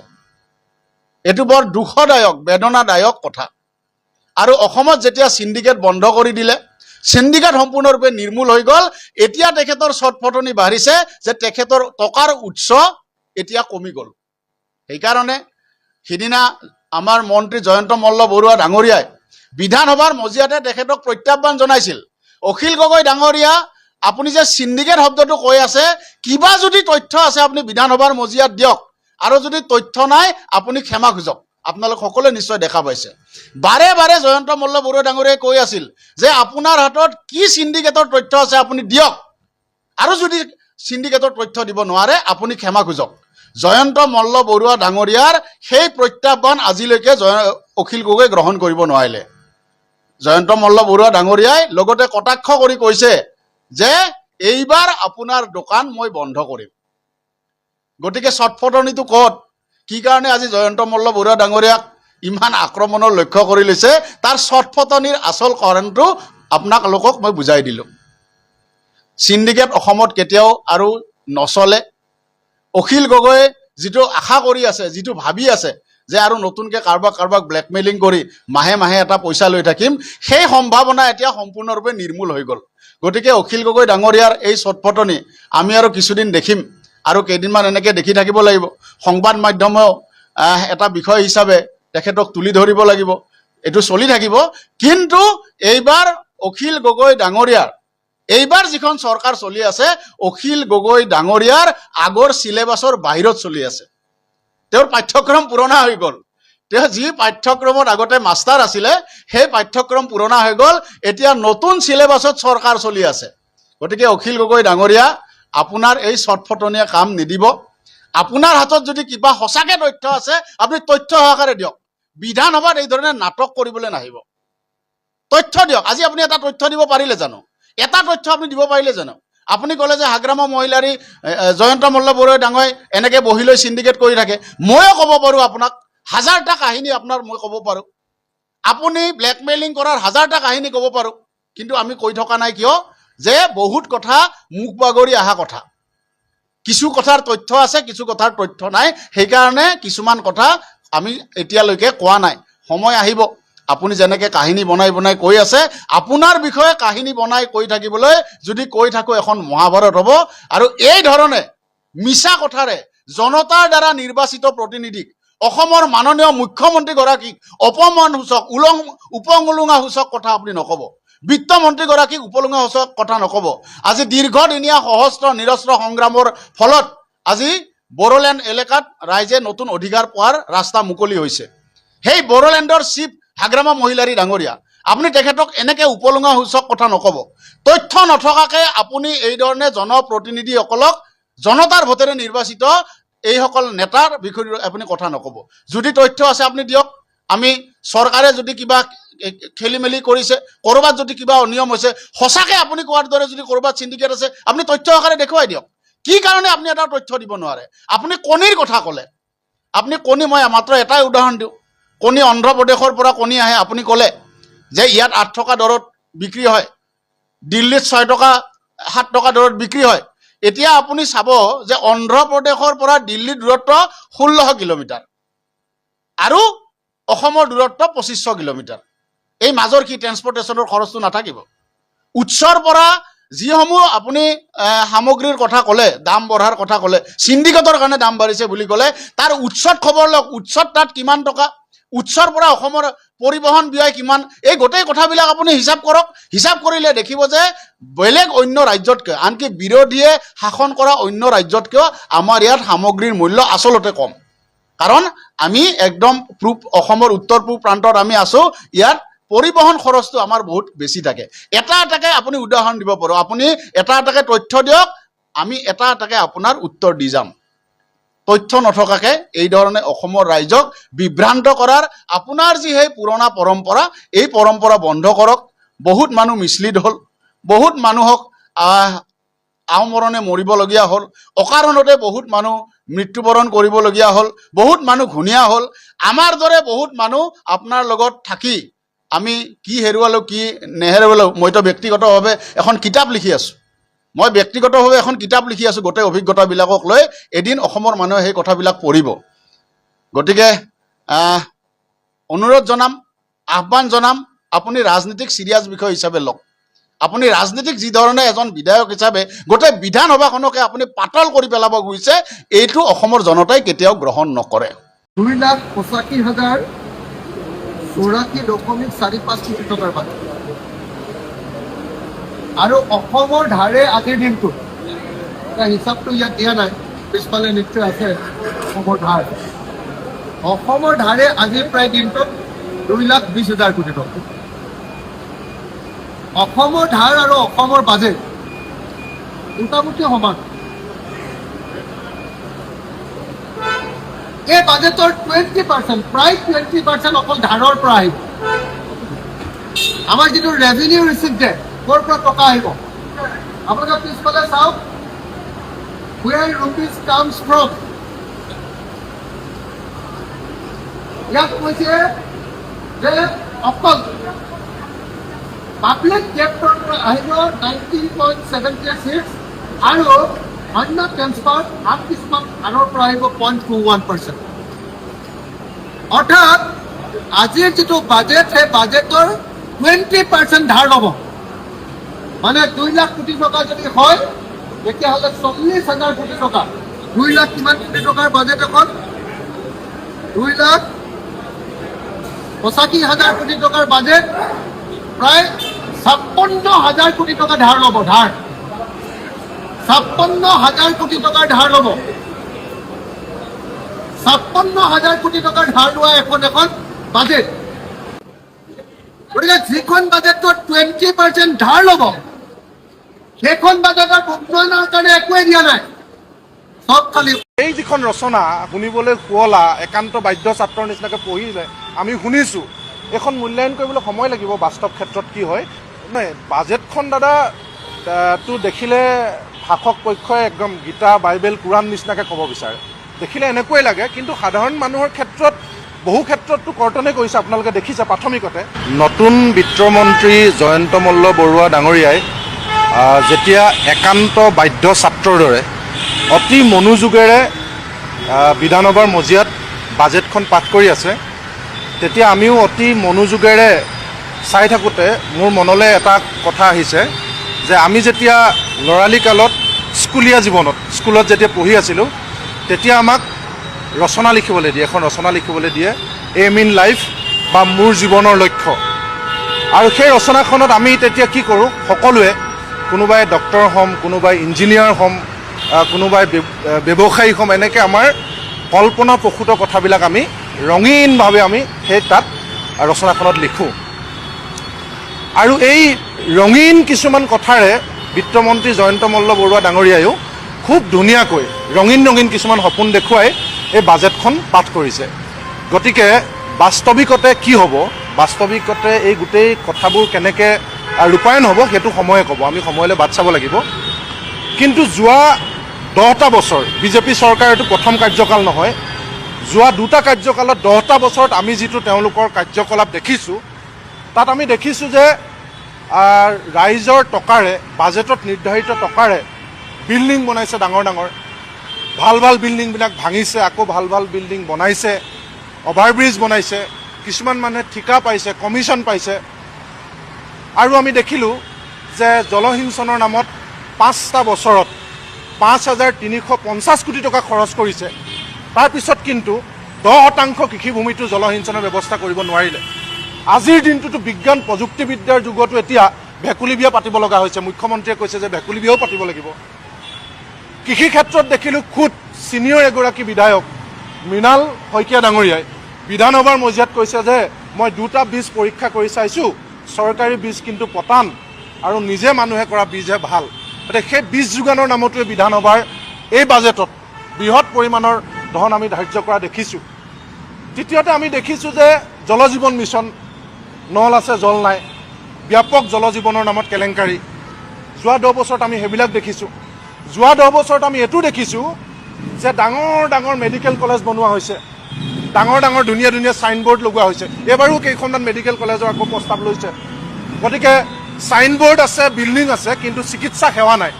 এইটো বৰ দুখদায়ক, বেদনাদায়ক কথা। আৰু অসমত যেতিয়া সিন্ডিকেট বন্ধ কৰি দিলে, সিন্ডিকেট সম্পূৰ্ণৰূপে নিৰ্মূল হৈ গ'ল, এতিয়া তেখেতৰ ছটফটনি বাঢ়িছে যে তেখেতৰ টকাৰ উৎস এতিয়া কমি গ'ল। সেইকাৰণে সিদিনা আমাৰ মন্ত্ৰী জয়ন্ত মল্ল বৰুৱা ডাঙৰীয়াই বিধানসভাৰ মজিয়াতে তেখেতক প্ৰত্যাহ্বান জনাইছিল, অখিল গগৈ ডাঙৰীয়া আপুনি যে সিন্ডিকেট শব্দটো কৈ আছে, কিবা যদি তথ্য আছে আপুনি বিধানসভাৰ মজিয়াত দিয়ক, আৰু যদি তথ্য নাই আপুনি ক্ষমা খুজক। আপোনালোক সকলোৱে নিশ্চয় দেখা পাইছে। বাৰে বাৰে জয়ন্ত মল্ল বৰুৱা ডাঙৰীয়াই কৈ আছিল যে আপোনাৰ হাতত কি সিন্ডিকেটৰ তথ্য আছে আপুনি দিয়ক, আৰু যদি সিন্ডিকেটৰ তথ্য দিব নোৱাৰে আপুনি ক্ষমা খুজক। জয়ন্ত মল্ল বৰুৱা ডাঙৰীয়াৰ সেই প্ৰত্যাহ্বান আজিলৈকে অখিল গগৈ গ্ৰহণ কৰিব নোৱাৰিলে। জয়ন্ত মল্ল বৰুৱা ডাঙৰীয়াই লগতে কটাক্ষ কৰি কৈছে যে এইবাৰ আপোনাৰ দোকান মই বন্ধ কৰিম। গতিকে ছটফটনিটো ক'ত, কি কাৰণে আজি জয়ন্ত মল্ল বৰুৱা ডাঙৰীয়াক ইমান আক্ৰমণৰ লক্ষ্য কৰি লৈছে, তাৰ ছটফটনিৰ আচল কাৰণটো আপোনালোকক মই বুজাই দিলোঁ। সিন্ডিকেট অসমত কেতিয়াও আৰু নচলে। অখিল গগৈয়ে যিটো আশা কৰি আছে, যিটো ভাবি আছে যে আৰু নতুনকৈ কাৰোবাক ব্লেকমেইলিং কৰি মাহে মাহে এটা পইচা লৈ থাকিম, সেই সম্ভাৱনা এতিয়া সম্পূৰ্ণৰূপে নিৰ্মূল হৈ গ'ল। গতিকে অখিল গগৈ ডাঙৰীয়াৰ এই ছটফটনি আমি আৰু কিছুদিন দেখিম, আৰু কেইদিনমান এনেকৈ দেখি থাকিব লাগিব। সংবাদ মাধ্যমেও এটা বিষয় হিচাপে তেখেতক তুলি ধৰিব লাগিব, এইটো চলি থাকিব। কিন্তু এইবাৰ অখিল গগৈ ডাঙৰীয়াৰ এইবাৰ যিখন চৰকাৰ চলি আছে, অখিল গগৈ ডাঙৰীয়াৰ আগৰ চিলেবাছৰ বাহিৰত চলি আছে। তেওঁৰ পাঠ্যক্ৰম পুৰণা হৈ গ'ল। তেওঁ যি পাঠ্যক্ৰমত আগতে মাষ্টাৰ আছিলে সেই পাঠ্যক্ৰম পুৰণা হৈ গ'ল, এতিয়া নতুন চিলেবাছত চৰকাৰ চলি আছে। গতিকে অখিল গগৈ ডাঙৰীয়া আপোনাৰ এই ছটফটনিয়ে কাম নিদিব। আপোনাৰ হাতত যদি কিবা সঁচাকে তথ্য আছে আপুনি তথ্য সহকাৰে দিয়ক। বিধানসভাত এই ধৰণে নাটক কৰিবলৈ নাহিব। তথ্য দিয়ক। আজি আপুনি এটা তথ্য দিব পাৰিলে জানো? এটা তথ্য আপুনি দিব পাৰিলে জানো? আপুনি ক'লে যে হাগ্ৰামা মহিলাৰী জয়ন্ত মল্ল বৰুৱা ডাঙৰীয়াই এনেকৈ বহি লৈ সিন্ডিকেট কৰি থাকে। ময়ো ক'ব পাৰোঁ আপোনাক, হাজাৰটা কাহিনী আপোনাৰ মই ক'ব পাৰোঁ। আপুনি ব্লেকমেইলিং কৰাৰ হাজাৰটা কাহিনী ক'ব পাৰোঁ। কিন্তু আমি কৈ থকা নাই কিয়? যে বহুত কথা মুখ বাগৰি অহা কথা। কিছু কথাৰ তথ্য আছে, কিছু কথাৰ তথ্য নাই। সেইকাৰণে কিছুমান কথা আমি এতিয়ালৈকে কোৱা নাই। সময় আহিব, আপুনি যেনেকৈ কাহিনী বনাই বনাই কৈ আছে, আপোনাৰ বিষয়ে কাহিনী বনাই কৈ থাকিবলৈ যদি কৈ থাকোঁ এখন মহাভাৰত হ'ব। আৰু এই ধৰণে মিছা কথাৰে জনতাৰ দ্বাৰা নিৰ্বাচিত প্ৰতিনিধিক, অসমৰ মাননীয় মুখ্যমন্ত্ৰীগৰাকীক অপমানসূচক উপঙুলুঙা সূচক কথা আপুনি নক'ব। বিত্তমন্ত্ৰীগৰাকীক উপলুঙা সূচক কথা নক'ব। আজি দীৰ্ঘদিনীয়া সহস্ৰ নিৰস্ত্ৰ সংগ্ৰামৰ ফলত আজি বড়োলেণ্ড এলেকাত ৰাইজে নতুন অধিকাৰ পোৱাৰ ৰাস্তা মুকলি হৈছে। সেই বড়োলেণ্ডৰ চিফ হাগ্ৰামা মহিলাৰী ডাঙৰীয়া, আপুনি তেখেতক এনেকৈ উপলুঙা সূচক কথা নক'ব। তথ্য নথকাকৈ আপুনি এই ধৰণে জনপ্ৰতিনিধিসকলক, জনতাৰ ভোটেৰে নিৰ্বাচিত এইসকল নেতাৰ বিষয়ে আপুনি কথা নক'ব। যদি তথ্য আছে আপুনি দিয়ক। আমি চৰকাৰে যদি কিবা খেলি মেলি কৰিছে, ক'ৰবাত যদি কিবা অনিয়ম হৈছে, সঁচাকৈ আপুনি কোৱাৰ দৰে যদি ক'ৰবাত সিন্ডিকেট আছে আপুনি তথ্য সহকাৰে দেখুৱাই দিয়ক। কি কাৰণে আপুনি এটা তথ্য দিব নোৱাৰে? আপুনি কণীৰ কথা ক'লে, আপুনি কণী, মই মাত্ৰ এটাই উদাহৰণ দিওঁ, কণী অন্ধ্ৰপ্ৰদেশৰ পৰা কণী আহে। আপুনি ক'লে যে ইয়াত 8 টকা দৰত বিক্ৰী হয়, দিল্লীত 6 টকা 7 টকা দৰত বিক্ৰী হয়। এতিয়া আপুনি চাব যে অন্ধ্ৰপ্ৰদেশৰ পৰা দিল্লীৰ দূৰত্ব 1600 কিলোমিটাৰ আৰু অসমৰ দূৰত্ব 2500 কিলোমিটাৰ। এই মাজৰ কি ট্ৰেন্সপৰ্টেশ্যনৰ খৰচটো নাথাকিব? উৎসৰ পৰা যিসমূহ আপুনি সামগ্ৰীৰ কথা ক'লে, দাম বঢ়াৰ কথা ক'লে, সিন্ডিকেটৰ কাৰণে দাম বাঢ়িছে বুলি ক'লে, তাৰ উৎসত খবৰ লওক। উৎসত তাত কিমান টকা, উৎসৰ পৰা অসমৰ পৰিবহণ ব্যয় কিমান, এই গোটেই কথাবিলাক আপুনি হিচাপ কৰক। হিচাপ কৰিলে দেখিব যে বেলেগ অন্য ৰাজ্যতকৈ, আনকি বিৰোধীয়ে শাসন কৰা অন্য ৰাজ্যতকৈও আমাৰ ইয়াত সামগ্ৰীৰ মূল্য আচলতে কম। কাৰণ আমি একদম অসমৰ উত্তৰ পূব প্ৰান্তত আমি আছোঁ, ইয়াত পৰিবহণ খৰচটো আমাৰ বহুত বেছি থাকে। এটা এটাকে আপুনি উদাহৰণ দিব পাৰোঁ, আপুনি এটা এটাকে তথ্য দিয়ক, আমি এটা এটাকে আপোনাৰ উত্তৰ দি যাম। তথ্য নথকাকে এই ধৰণে অসমৰ ৰাইজক বিভ্ৰান্ত কৰাৰ আপোনাৰ যি সেই পুৰণা পৰম্পৰা, এই পৰম্পৰা বন্ধ কৰক। বহুত মানুহ মিছলিড হ'ল, বহুত মানুহক আওমৰণে মৰিবলগীয়া হ'ল, অকাৰণতে বহুত মানুহ মৃত্যুবৰণ কৰিবলগীয়া হ'ল, বহুত মানুহ ঘূণীয়া হ'ল। আমাৰ দৰে বহুত মানুহ আপোনাৰ লগত থাকি আমি কি হেৰুৱালোঁ কি নেহেৰুৱালোঁ। মইতো ব্যক্তিগতভাৱে এখন কিতাপ লিখি আছোঁ, গোটেই অভিজ্ঞতাবিলাকক লৈ। এদিন অসমৰ মানুহে সেই কথাবিলাক পঢ়িব। গতিকে অনুৰোধ জনাম, আহ্বান জনাম, আপুনি ৰাজনীতিক চিৰিয়াছ বিষয় হিচাপে লওক। আপুনি ৰাজনীতিক যি ধৰণে এজন বিধায়ক হিচাপে গোটেই বিধানসভাখনকে আপুনি পাতল কৰি পেলাব গৈছে, এইটো অসমৰ জনতাই কেতিয়াও গ্ৰহণ নকৰে। 2,85,084.45 কোটি টকাৰ বাজেট আৰু অসমৰ ধাৰে আজিৰ দিনটো, হিচাপটো ইয়াত দিয়া নাই, পিছফালে নিশ্চয় আছে অসমৰ ধাৰে আজিৰ প্ৰায় দিনটোত 2,20,000 কোটি টকা। অসমৰ ধাৰ আৰু অসমৰ বাজেট মোটামুটি সমান। এই বাজেটৰ 20%, প্ৰায় 20% অকল ধাৰৰ পৰা আহিব। আমাৰ যিটো ৰেভিনিউ ৰিচিভ ডে, ক'ৰ পৰা টকা আহিব আপোনালোকে পিছফালে চাওক, where rupees comes from। ইয়াত কৈছে যে অকল পাব্লিক ডেপ্টৰ পৰা আহিব 19.76 আৰু অন্য ট্ৰেন্সফাৰ আন কিছুমান আনৰ পৰা আহিব 0.21%। অৰ্থাৎ আজিৰ যিটো বাজেট, সেই বাজেটৰ 20% ধাৰ ল'ব। মানে 2 লাখ কোটি টকা যদি হয়, তেতিয়াহ'লে 40,000 কোটি টকা, 2 লাখ কিমান কোটি টকাৰ বাজেট এখন, 2,85,000 কোটি টকাৰ বাজেট, প্ৰায় 56,000 কোটি টকা ধাৰ ল'ব। 56,000 কোটি টকাৰ ধাৰ ল'ব। 56,000 কোটি টকাৰ ধাৰ লোৱা এখন বাজেট। গতিকে যিখন বাজেটত 20% ধাৰ ল'ব, সেইখন বাজেটত উন্নয়নৰ কাৰণে একোৱে দিয়া নাই, চব খালি। এই যিখন ৰচনা শুনিবলৈ শুৱলা, একান্ত বাধ্য ছাত্ৰৰ নিচিনাকৈ পঢ়িলে আমি শুনিছোঁ, এইখন মূল্যায়ন কৰিবলৈ সময় লাগিব বাস্তৱ ক্ষেত্ৰত কি হয়। নাই, বাজেটখন দাদাটো দেখিলে শাসক পক্ষই একদম গীতা, বাইবেল, কোৰাণ নিচিনাকৈ ক'ব বিচাৰে, দেখিলে এনেকুৱাই লাগে। কিন্তু সাধাৰণ মানুহৰ ক্ষেত্ৰত বহু ক্ষেত্ৰততো কৰ্তনে কৰিছে, আপোনালোকে দেখিছে প্ৰাথমিকতে। নতুন বিত্তমন্ত্ৰী জয়ন্ত মল্ল বৰুৱা ডাঙৰীয়াই যেতিয়া একান্ত বাধ্য ছাত্ৰৰ দৰে অতি মনোযোগেৰে বিধানসভাৰ মজিয়াত বাজেটখন পাঠ কৰি আছে, তেতিয়া আমিও অতি মনোযোগেৰে চাই থাকোঁতে মোৰ মনলৈ এটা কথা আহিছে যে আমি যেতিয়া ল'ৰালি কালত স্কুলীয়া জীৱনত, স্কুলত যেতিয়া পঢ়ি আছিলোঁ, তেতিয়া আমাক ৰচনা লিখিবলৈ দিয়ে, এখন ৰচনা লিখিবলৈ দিয়ে, এম ইন লাইফ বা মোৰ জীৱনৰ লক্ষ্য। আৰু সেই ৰচনাখনত আমি তেতিয়া কি কৰোঁ, সকলোৱে কোনোবাই ডক্টৰ হ'ম, কোনোবাই ইঞ্জিনিয়াৰ হ'ম, কোনোবাই ব্যৱসায়ী হ'ম, এনেকৈ আমাৰ কল্পনা প্ৰসূত কথাবিলাক আমি ৰঙীনভাৱে আমি সেই তাত ৰচনাখনত লিখোঁ। আৰু এই ৰঙীন কিছুমান কথাৰে বিত্তমন্ত্ৰী জয়ন্ত মল্ল বৰুৱা ডাঙৰীয়ায়ো খুব ধুনীয়াকৈ ৰঙীন কিছুমান সপোন দেখুৱাই এই বাজেটখন পাঠ কৰিছে। গতিকে বাস্তৱিকতে কি হ'ব, বাস্তৱিকতে এই গোটেই কথাবোৰ কেনেকৈ ৰূপায়ণ হ'ব, সেইটো সময়ে ক'ব, আমি সময়লৈ বাট চাব লাগিব। কিন্তু যোৱা 10টা বছৰ বিজেপি চৰকাৰ, এইটো প্ৰথম কাৰ্যকাল নহয়, যোৱা 2টা কাৰ্যকালত 10টা বছৰত আমি যিটো তেওঁলোকৰ কাৰ্যকলাপ দেখিছোঁ, তাত আমি দেখিছোঁ যে ৰাইজৰ টকাৰে, বাজেটত নিৰ্ধাৰিত টকাৰে বিল্ডিং বনাইছে, ডাঙৰ ডাঙৰ ভাল বিল্ডিংবিলাক ভাঙিছে, আকৌ ভাল বিল্ডিং বনাইছে, অভাৰব্ৰিজ বনাইছে, কিছুমান মানুহে ঠিকা পাইছে, কমিশ্যন পাইছে। আৰু আমি দেখিলোঁ যে জলসিঞ্চনৰ নামত 5টা বছৰত 5,350 কোটি টকা খৰচ কৰিছে। তাৰপিছত কিন্তু 10% কৃষিভূমিটো জলসিঞ্চনৰ ব্যৱস্থা কৰিব নোৱাৰিলে। আজিৰ দিনটোতো বিজ্ঞান প্ৰযুক্তিবিদ্যাৰ যুগতো এতিয়া ভেকুলী বিয়া পাতিব লগা হৈছে। মুখ্যমন্ত্ৰীয়ে কৈছে যে ভেকুলী বিয়াও পাতিব লাগিব। কৃষি ক্ষেত্ৰত দেখিলোঁ খুদ ছিনিয়ৰ এগৰাকী বিধায়ক মৃণাল শইকীয়া ডাঙৰীয়াই বিধানসভাৰ মজিয়াত কৈছে যে মই 2টা বীজ পৰীক্ষা কৰি চাইছোঁ, চৰকাৰী বীজ কিন্তু পতান আৰু নিজে মানুহে কৰা বীজহে ভাল। গতিকে সেই বীজ যোগানৰ নামতো বিধানসভাৰ এই বাজেটত বৃহৎ পৰিমাণৰ ধন আমি ধাৰ্য কৰা দেখিছোঁ। তৃতীয়তে আমি দেখিছোঁ যে জল জীৱন মিছন, নল আছে জল নাই, ব্যাপক জল জীৱনৰ নামত কেলেংকাৰী। যোৱা 10 বছৰত আমি সেইবিলাক দেখিছোঁ। যোৱা 10 বছৰত আমি এইটো দেখিছোঁ যে ডাঙৰ ডাঙৰ মেডিকেল কলেজ বনোৱা হৈছে, ডাঙৰ ডাঙৰ ধুনীয়া ধুনীয়া ছাইনবোৰ্ড লগোৱা হৈছে। এইবাৰো কেইখনমান মেডিকেল কলেজৰ আকৌ প্ৰস্তাৱ লৈছে। গতিকে ছাইনবোৰ্ড আছে, বিল্ডিং আছে, কিন্তু চিকিৎসা সেৱা নাই,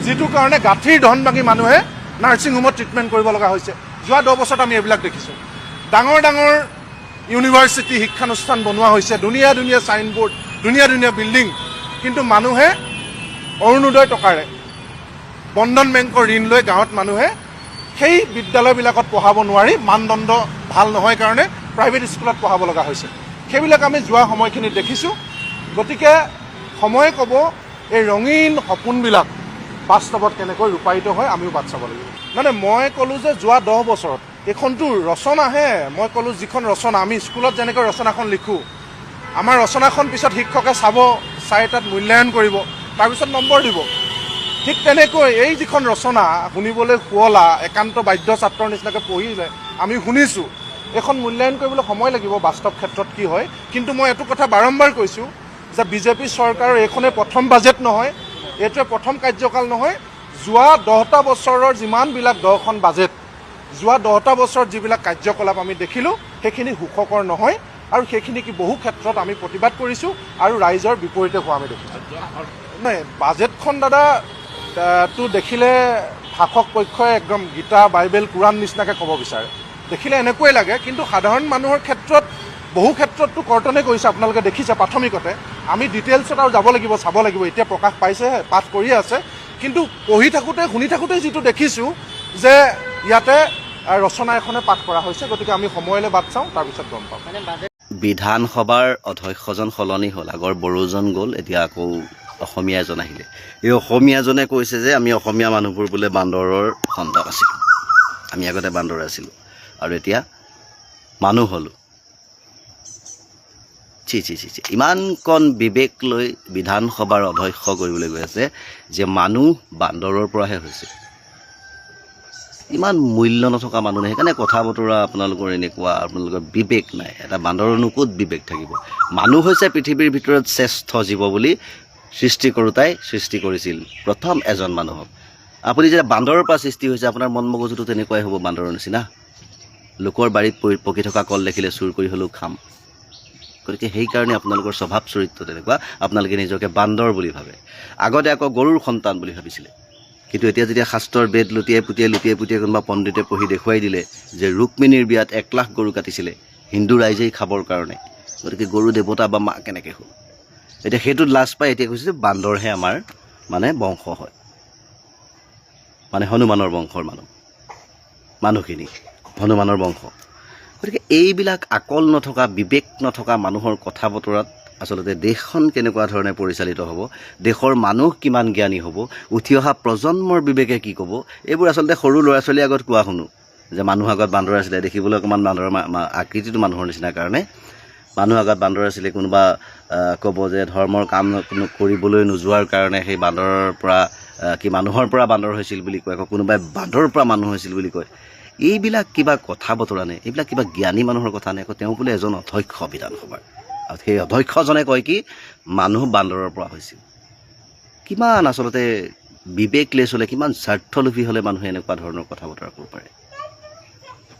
যিটো কাৰণে গাঁঠিৰ ধন ভাঙি মানুহে নাৰ্ছিং হোমত ট্ৰিটমেণ্ট কৰিব লগা হৈছে। যোৱা 10 বছৰত আমি এইবিলাক দেখিছোঁ। ডাঙৰ ডাঙৰ ইউনিভাৰ্চিটি শিক্ষানুষ্ঠান বনোৱা হৈছে, ধুনীয়া ধুনীয়া ছাইনবোৰ্ড, ধুনীয়া ধুনীয়া বিল্ডিং, কিন্তু মানুহে অৰুণোদয় টকাৰে বন্ধন বেংকৰ ঋণ লৈ গাঁৱত মানুহে সেই বিদ্যালয়বিলাকত পঢ়াব নোৱাৰি, মানদণ্ড ভাল নহয় কাৰণে প্ৰাইভেট স্কুলত পঢ়াব লগা হৈছে। সেইবিলাক আমি যোৱা সময়খিনিত দেখিছোঁ। গতিকে সময়ে ক'ব এই ৰঙীন সপোনবিলাক বাস্তৱত কেনেকৈ ৰূপায়িত হয়, আমিও বাট চাব লাগিব। মানে মই ক'লোঁ যে যোৱা 10 বছৰত এইখনটো ৰচনাহে। মই ক'লোঁ যিখন ৰচনা আমি স্কুলত যেনেকৈ ৰচনাখন লিখোঁ, আমাৰ ৰচনাখন পিছত শিক্ষকে চাব, চাই তাত মূল্যায়ন কৰিব, তাৰপিছত নম্বৰ দিব। ঠিক তেনেকৈ এই যিখন ৰচনা শুনিবলৈ শুৱলা, একান্ত বাধ্য ছাত্ৰৰ নিচিনাকৈ পঢ়িলে আমি শুনিছোঁ, এইখন মূল্যায়ন কৰিবলৈ সময় লাগিব বাস্তৱ ক্ষেত্ৰত কি হয়। কিন্তু মই এইটো কথা বাৰম্বাৰ কৈছোঁ যে বিজেপি চৰকাৰৰ এইখনেই প্ৰথম বাজেট নহয়, এইটোৱে প্ৰথম কাৰ্যকাল নহয়। যোৱা 10টা বছৰৰ যিমানবিলাক 10খন বাজেট, যোৱা 10টা বছৰত যিবিলাক কাৰ্যকলাপ আমি দেখিলোঁ, সেইখিনি সুখকৰ নহয় আৰু সেইখিনি কি বহু ক্ষেত্ৰত আমি প্ৰতিবাদ কৰিছোঁ আৰু ৰাইজৰ বিপৰীতে হোৱা আমি দেখিছোঁ। নাই, বাজেটখন দাদা টো দেখিলে শাসক পক্ষই একদম গীতা, বাইবেল, কোৰাণ নিচিনাকৈ ক'ব বিচাৰে। দেখিলে এনেকুৱাই লাগে, কিন্তু সাধাৰণ মানুহৰ ক্ষেত্ৰত বহু ক্ষেত্ৰততো কৰ্তনে কৰিছে। আপোনালোকে দেখিছে প্ৰাথমিকতে। আমি ডিটেইলছত আৰু যাব লাগিব, চাব লাগিব। এতিয়া প্ৰকাশ পাইছেহে, পাঠ কৰিয়ে আছে। কিন্তু পঢ়ি থাকোঁতে, শুনি থাকোঁতে যিটো দেখিছোঁ যে ইয়াতে ৰচনা এখনে পাঠ কৰা হৈছে। গতিকে আমি সময়লৈ বাট চাওঁ, তাৰপিছত গম পাম। বিধানসভাৰ অধ্যক্ষজন সলনি হ'ল, আগৰ বড়োজন গ'ল, এতিয়া আকৌ অসমীয়া এজন আহিলে। এই অসমীয়াজনে কৈছে যে আমি অসমীয়া মানুহবোৰ বোলে বান্দৰৰ সন্তান আছিলোঁ, আমি আগতে বান্দৰ আছিলোঁ আৰু এতিয়া মানুহ হ'লোঁ। চি চি চি চি, ইমানকণ বিবেক লৈ বিধানসভাৰ অধ্যক্ষ কৰিবলৈ গৈ আছে যে মানুহ বান্দৰৰ পৰাহে হৈছে। ইমান মূল্য নথকা মানুহ নাই, সেইকাৰণে কথা বতৰা আপোনালোকৰ এনেকুৱা, আপোনালোকৰ বিবেক নাই। এটা বান্দৰৰনো ক'ত বিবেক থাকিব? মানুহ হৈছে পৃথিৱীৰ ভিতৰত শ্ৰেষ্ঠ জীৱ বুলি সৃষ্টি কৰোঁতাই সৃষ্টি কৰিছিল প্ৰথম এজন মানুহক। আপুনি যেতিয়া বান্দৰৰ পৰা সৃষ্টি হৈছে, আপোনাৰ মন মগজুটো তেনেকুৱাই হ'ব, বান্দৰৰ নিচিনা। লোকৰ বাৰীত পকি থকা কল দেখিলে চুৰ কৰি হ'লেও খাম। গতিকে সেইকাৰণে আপোনালোকৰ স্বভাৱ চৰিত্ৰ তেনেকুৱা, আপোনালোকে নিজকে বান্দৰ বুলি ভাবে। আগতে আকৌ গৰুৰ সন্তান বুলি ভাবিছিলে, কিন্তু এতিয়া যেতিয়া শাস্ত্ৰৰ বেদ লুটিয়াই পুটিয়াই কোনোবা পণ্ডিতে পঢ়ি দেখুৱাই দিলে যে ৰুক্মিণীৰ বিয়াত 1 লাখ গৰু কাটিছিলে হিন্দু ৰাইজেই খাবৰ কাৰণে, গতিকে গৰু দেৱতা বা মা কেনেকৈ হ'ল? এতিয়া সেইটোত লাজ পাই এতিয়া কৈছে যে বান্দৰহে আমাৰ মানে বংশ হয়, মানে হনুমানৰ বংশৰ মানুহখিনি হনুমানৰ বংশ। গতিকে এইবিলাক আকল নথকা, বিবেক নথকা মানুহৰ কথা বতৰাত আচলতে দেশখন কেনেকুৱা ধৰণে পৰিচালিত হ'ব, দেশৰ মানুহ কিমান জ্ঞানী হ'ব, উঠি অহা প্ৰজন্মৰ বিবেকে কি ক'ব, এইবোৰ আচলতে সৰু ল'ৰা ছোৱালীৰ আগত কোৱা শুনো যে মানুহ আগত বান্দৰ আছিলে, দেখিবলৈ অকণমান বান্দৰৰ আকৃতিটো মানুহৰ নিচিনা কাৰণে মানুহ আগত বান্দৰ আছিলে। কোনোবা ক'ব যে ধৰ্মৰ কাম কৰিবলৈ নোযোৱাৰ কাৰণে সেই বান্দৰৰ পৰা মানুহৰ পৰা বান্দৰ হৈছিল বুলি কয়, আকৌ কোনোবাই বান্দৰৰ পৰা মানুহ হৈছিল বুলি কয়। এইবিলাক কিবা কথা বতৰা নে? এইবিলাক কিবা জ্ঞানী মানুহৰ কথা নে? আকৌ তেওঁ বোলে এজন অধ্যক্ষ বিধানসভাৰ, আৰু সেই অধ্যক্ষজনে কয় কি মানুহ বান্দৰৰ পৰা হৈছিল। কিমান আচলতে বিবেকলেছ হ'লে, কিমান স্বাৰ্থলোভী হ'লে মানুহে এনেকুৱা ধৰণৰ কথা বতৰা ক'ব পাৰে?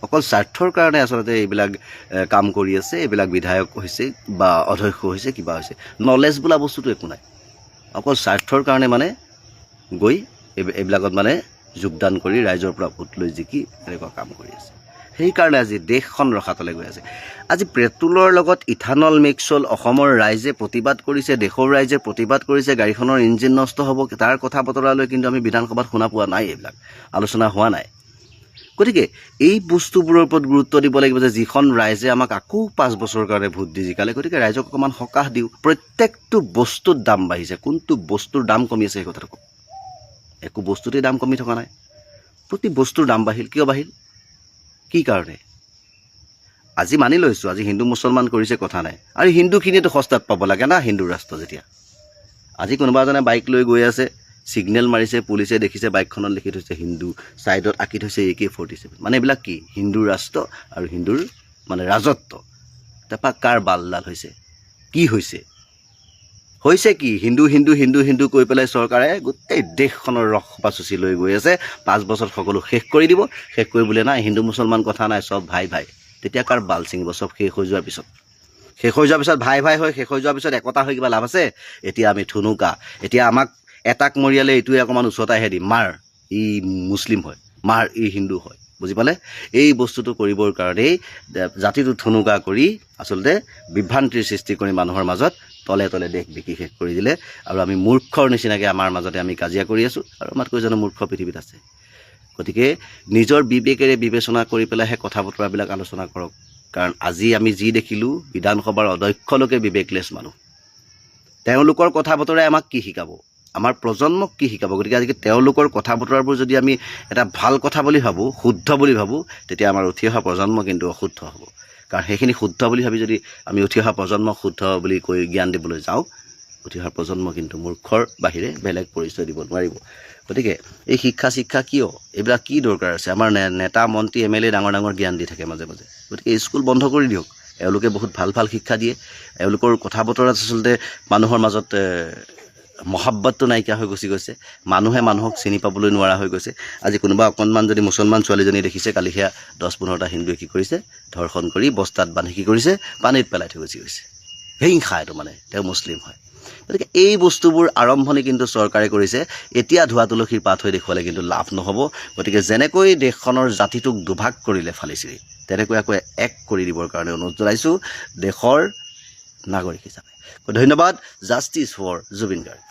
অকল স্বাৰ্থৰ কাৰণে আচলতে এইবিলাক কাম কৰি আছে, এইবিলাক বিধায়ক হৈছে বা অধ্যক্ষ হৈছে, কিবা হৈছে। নলেজ বোলা বস্তুটো একো নাই, অকল স্বাৰ্থৰ কাৰণে মানে গৈ এইবিলাকত মানে যোগদান কৰি ৰাইজৰ পৰা ভোট লৈ জিকি এনেকুৱা কাম কৰি আছে। সেইকাৰণে আজি দেশখন ৰসাতলে গৈ আছে। আজি পেট্ৰলৰ লগত ইথানল মিক্স হ'ল, অসমৰ ৰাইজে প্ৰতিবাদ কৰিছে, দেশৰ ৰাইজে প্ৰতিবাদ কৰিছে, গাড়ীখনৰ ইঞ্জিন নষ্ট হ'ব, তাৰ কথা বতৰা লৈ কিন্তু আমি বিধানসভাত শুনা পোৱা নাই, এইবিলাক আলোচনা হোৱা নাই। গতিকে এই বস্তুবোৰৰ ওপৰত গুৰুত্ব দিব লাগিব যে যিখন ৰাইজে আমাক আকৌ 5 বছৰৰ কাৰণে ভোট দি জিকালে, গতিকে ৰাইজক অকণমান সকাহ দিওঁ। প্ৰত্যেকটো বস্তুৰ দাম বাঢ়িছে, কোনটো বস্তুৰ দাম কমি আছে সেই কথাটো কওক। একো বস্তুতেই দাম কমি থকা নাই, প্ৰতি বস্তুৰ দাম বাঢ়িল। কিয় বাঢ়িল, কি কাৰণে? আজি মানি লৈছোঁ, আজি হিন্দু মুছলমান কৰিছে কথা নাই, আৰু হিন্দুখিনিয়েতো সস্তাত পাব লাগে না, হিন্দু ৰাষ্ট্ৰ যেতিয়া। আজি কোনোবা এজনে বাইক লৈ গৈ আছে, ছিগনেল মাৰিছে, পুলিচে দেখিছে বাইকখনত লিখি থৈছে হিন্দু, ছাইডত আঁকি থৈছে AK-47, মানে এইবিলাক কি হিন্দু ৰাষ্ট্ৰ আৰু হিন্দুৰ মানে ৰাজত্ব। তাৰপৰা কাৰ বালডাল হৈছে, কি হৈছে কি? হিন্দু হিন্দু হিন্দু হিন্দু কৈ পেলাই চৰকাৰে গোটেই দেশখনৰ ৰসপা চুচি লৈ গৈ আছে। 5 বছৰত সকলো শেষ কৰি দিব। শেষ কৰিবলৈ নাই, হিন্দু মুছলমান কথা নাই, চব ভাই ভাই। তেতিয়া কাৰ বাল ছিঙিব? চব শেষ হৈ যোৱাৰ পিছত, ভাই ভাই হৈ শেষ হৈ যোৱাৰ পিছত একতা হৈ কিবা লাভ আছে? এতিয়া আমি থুনুকা, এতিয়া আমাক এটাক মৰিয়ালে এইটোৱে অকণমান ওচৰতাইহে দিম, মাৰ ই মুছলিম হয়, মাৰ ই হিন্দু হয়, বুজি পালে? এই বস্তুটো কৰিবৰ কাৰণেই জাতিটো থুনুকা কৰি আচলতে বিভ্ৰান্তিৰ সৃষ্টি কৰি মানুহৰ মাজত তলে তলে দেশ বিকি শেষ কৰি দিলে। আৰু আমি মূৰ্খৰ নিচিনাকৈ আমাৰ মাজতে আমি কাজিয়া কৰি আছোঁ, আৰু আমাতকৈ জানো মূৰ্খ পৃথিৱীত আছে? গতিকে নিজৰ বিবেকেৰে বিবেচনা কৰি পেলাইহে কথা বতৰাবিলাক আলোচনা কৰক। কাৰণ আজি আমি যি দেখিলোঁ, বিধানসভাৰ অধ্যক্ষলৈকে বিবেকলেছ মানুহ। তেওঁলোকৰ কথা বতৰাই আমাক কি শিকাব, আমাৰ প্ৰজন্মক কি শিকাব? গতিকে আজিকালি তেওঁলোকৰ কথা বতৰাবোৰ যদি আমি এটা ভাল কথা বুলি ভাবোঁ, শুদ্ধ বুলি ভাবোঁ, তেতিয়া আমাৰ উঠি অহা প্ৰজন্ম কিন্তু অশুদ্ধ হ'ব। কাৰণ সেইখিনি শুদ্ধ বুলি ভাবি যদি আমি উঠি অহা প্ৰজন্মক শুদ্ধ বুলি কৈ জ্ঞান দিবলৈ যাওঁ, উঠি অহা প্ৰজন্ম কিন্তু মূৰ্খৰ বাহিৰে বেলেগ পৰিচয় দিব নোৱাৰিব। গতিকে এই শিক্ষা কিয়, এইবিলাক কি দৰকাৰ আছে? আমাৰ নেতা মন্ত্ৰী MLA ডাঙৰ ডাঙৰ জ্ঞান দি থাকে মাজে মাজে, গতিকে স্কুল বন্ধ কৰি দিয়ক। এওঁলোকে বহুত ভাল ভাল শিক্ষা দিয়ে। এওঁলোকৰ কথা বতৰাত আচলতে মানুহৰ মাজত মহাব্বতটো নাইকিয়া হৈ গুচি গৈছে, মানুহে মানুহক চিনি পাবলৈ নোৱাৰা হৈ গৈছে। আজি কোনোবা অকণমান যদি মুছলমান ছোৱালীজনী দেখিছে, কালি সেয়া 10-15টা হিন্দুৱে কি কৰিছে, ধৰ্ষণ কৰি বস্তাত বান্ধি কি কৰিছে, পানীত পেলাই থৈ গুচি গৈছে। হিংসা এইটো, মানে তেওঁ মুছলিম হয়। গতিকে এই বস্তুবোৰ আৰম্ভণি কিন্তু চৰকাৰে কৰিছে। এতিয়া ধোৱা তুলসীৰ পাত হৈ দেখুৱালে কিন্তু লাভ নহ'ব। গতিকে যেনেকৈ দেশখনৰ জাতিটোক দুভাগ কৰিলে ফালিচিৰি, তেনেকৈ আকৌ এক কৰি দিবৰ কাৰণে অনুৰোধ জনাইছোঁ দেশৰ নাগৰিক হিচাপে। ধন্যবাদ। Justice for Zubeen Garg.